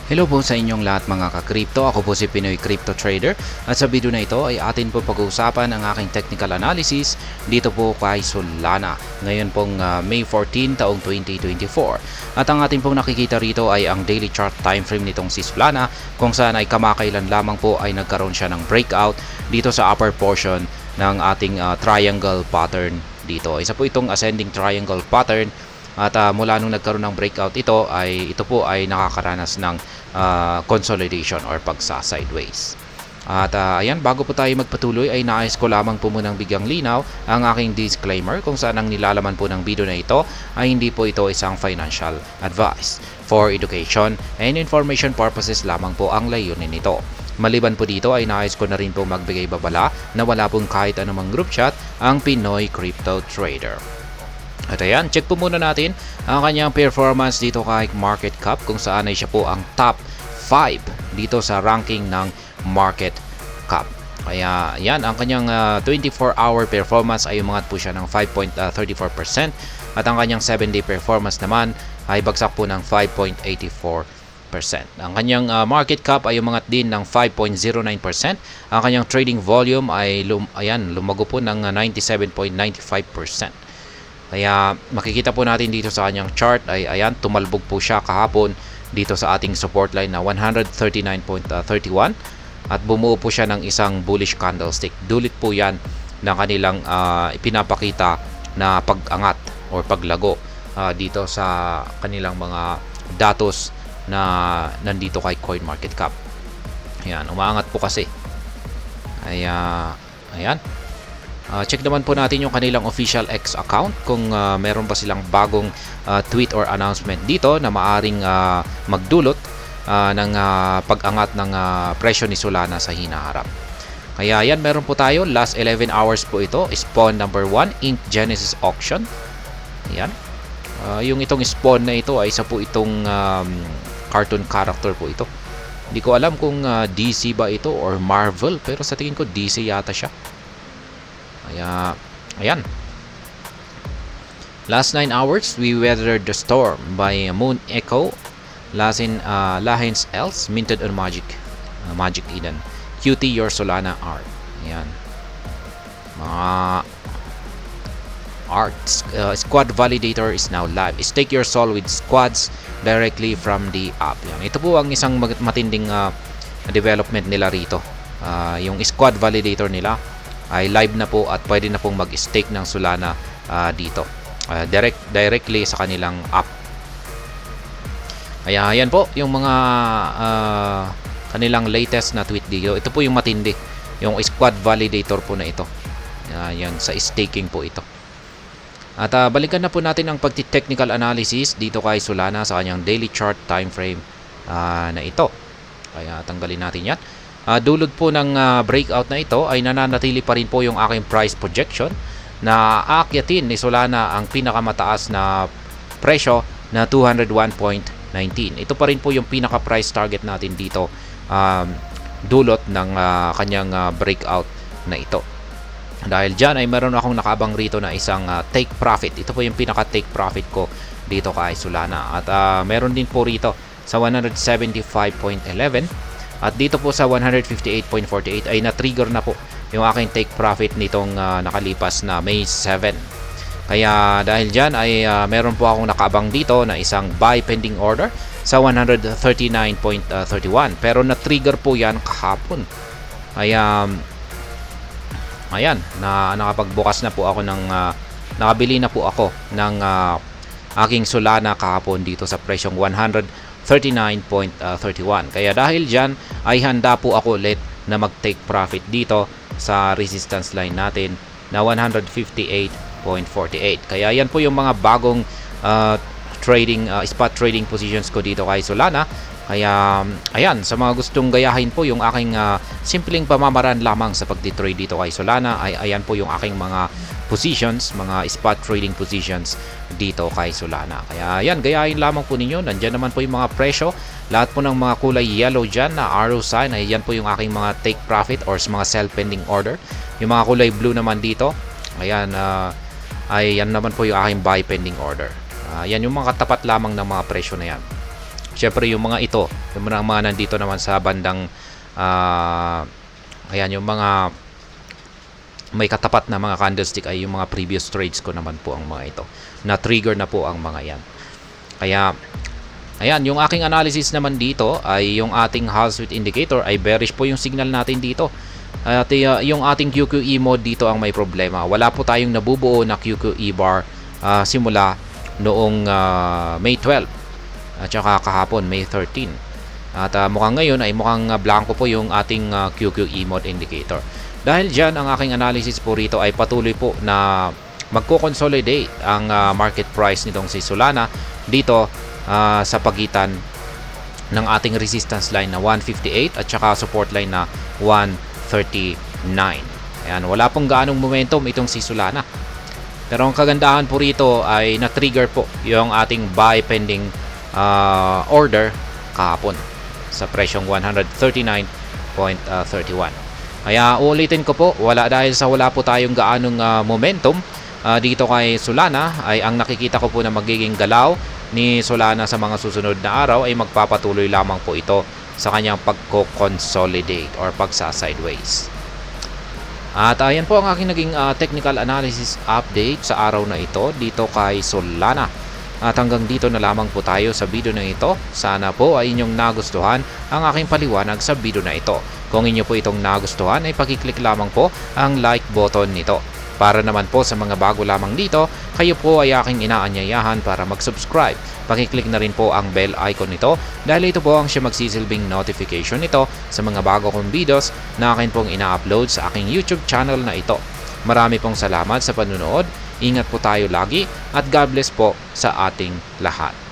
Hello po sa inyong lahat mga ka-crypto. Ako po si Pinoy Crypto Trader at sa video na ito ay atin po pag-uusapan ang aking technical analysis dito po kay Solana. Ngayon pong May 14 taong 2024. At ang atin pong nakikita rito ay ang daily chart time frame nitong si Solana kung saan ay kamakailan lamang po ay nagkaroon siya ng breakout dito sa upper portion ng ating triangle pattern dito. Isa po itong ascending triangle pattern. At mula nung nagkaroon ng breakout ito po ay nakakaranas ng consolidation or pagsa-sideways. At ayan, bago po tayo magpatuloy ay nais ko lamang po munang bigyang linaw ang aking disclaimer kung saan ang nilalaman po ng video na ito ay hindi po ito isang financial advice. For education and information purposes lamang po ang layunin nito. Maliban po dito ay nais ko na rin po magbigay babala na wala pong kahit anumang group chat ang Pinoy Crypto Trader. At ayan, check po muna natin ang kanyang performance dito kay market cap kung saan ay siya po ang top 5 dito sa ranking ng market cap. Kaya yan, ang kanyang 24-hour performance ay umangat po siya ng 5.34% at ang kanyang 7-day performance naman ay bagsak po ng 5.84%. Ang kanyang market cap ay umangat din ng 5.09%. Ang kanyang trading volume ay lumago po ng 97.95%. Kaya makikita po natin dito sa kanyang chart ay ayan, tumalbog po siya kahapon dito sa ating support line na 139.31 at bumuo po siya ng isang bullish candlestick. Dulit po yan ng kanilang ipinapakita na pag-angat or paglago dito sa kanilang mga datos na nandito kay CoinMarketCap. Ayan, umaangat po kasi. Ayan. Check naman po natin yung kanilang official X account kung meron ba silang bagong tweet or announcement dito na maaring magdulot ng pag-angat ng presyo ni Solana sa hinaharap. Kaya yan, meron po tayo last 11 hours po ito, spawn number 1 Ink Genesis auction. Ayan. Yung itong spawn na ito ay isa po itong cartoon character po ito. Hindi ko alam kung DC ba ito or Marvel, pero sa tingin ko DC yata siya. Ayan. Last 9 hours, we weathered the storm by Moon Echo, Lahens Else, minted on Magic Eden. QT your Solana art. Ayan. Mga art. Squad validator is now live. Stake your soul with squads directly from the app. Ayan. Ito po ang isang matinding development nila rito. Yung squad validator nila ay live na po at pwede na pong mag-stake ng Solana dito directly sa kanilang app. Kaya ayan po yung mga kanilang latest na tweet dito. Ito po yung matindi, yung squad validator po na ito. Yan sa staking po ito. At balikan na po natin ang pagti-technical analysis dito kay Solana sa kanyang daily chart time frame na ito. Kaya tanggalin natin yan. Dulot po ng breakout na ito ay nananatili pa rin po yung aking price projection na aakyatin ni Solana ang pinakamataas na presyo na 201.19. Ito pa rin po yung pinaka price target natin dito dulot ng kanyang breakout na ito. Dahil dyan ay meron akong nakabang rito na isang take profit. Ito po yung pinaka take profit ko dito kay Solana. At meron din po rito sa 175.11 at dito po sa 158.48 ay na-trigger na po yung aking take profit nitong nakalipas na May 7. Kaya dahil dyan ay meron po akong nakaabang dito na isang buy pending order sa 139.31. Pero na-trigger po yan kahapon. Kaya ayan, nakapagbukas na po ako ng nakabili na po ako ng aking Solana kahapon dito sa presyong 139.31. Kaya dahil dyan ay handa po ako ulit na mag-take profit dito sa resistance line natin na 158.48. Kaya yan po yung mga bagong spot trading positions ko dito kay Solana. Kaya ayan, sa mga gustong gayahin po yung aking simpleng pamamaraan lamang sa pagtitrade dito kay Solana ay ayan po yung aking mga positions, mga spot trading positions dito kay Solana. Kaya ayan, gayahin lamang po ninyo. Nandyan naman po yung mga presyo. Lahat po ng mga kulay yellow dyan na arrow sign, ay yan po yung aking mga take profit or mga sell pending order. Yung mga kulay blue naman dito, ayan, ay yan naman po yung aking buy pending order. Yan yung mga katapat lamang ng mga presyo na yan. Syempre yung mga ito, yung mga nandito naman sa bandang ayan, yung mga may katapat na mga candlestick ay yung mga previous trades ko naman po ang mga ito. Na-trigger na po ang mga yan. Kaya, ayan, yung aking analysis naman dito ay yung ating Hall Street Indicator ay bearish po yung signal natin dito. At yung ating QQE mode dito ang may problema. Wala po tayong nabubuo na QQE bar simula noong May 12 at saka kahapon May 13. At mukhang ngayon ay mukhang blanco po yung ating QQE mode indicator. Dahil dyan, ang aking analysis po rito ay patuloy po na magko-consolidate ang market price nitong si Solana dito sa pagitan ng ating resistance line na 158 at saka support line na 139. Ayan, wala pong gaanong momentum itong si Solana. Pero ang kagandahan po rito ay na-trigger po yung ating buy pending order kahapon sa presyong 139.31. Kaya uulitin ko po, dahil sa wala po tayong gaanong momentum dito kay Solana, ay ang nakikita ko po na magiging galaw ni Solana sa mga susunod na araw ay magpapatuloy lamang po ito sa kanyang pagko-consolidate or pagsa-sideways. At ayan po ang aking naging technical analysis update sa araw na ito dito kay Solana. At hanggang dito na lamang po tayo sa video na ito. Sana po ay inyong nagustuhan ang aking paliwanag sa video na ito. Kung inyo po itong nagustuhan ay pakiclick lamang po ang like button nito. Para naman po sa mga bago lamang dito, kayo po ay aking inaanyayahan para mag-subscribe. Pakiclick na rin po ang bell icon nito dahil ito po ang siya magsisilbing notification nito sa mga bago kong videos na akin pong ina-upload sa aking YouTube channel na ito. Marami pong salamat sa panunood. Ingat po tayo lagi at God bless po sa ating lahat.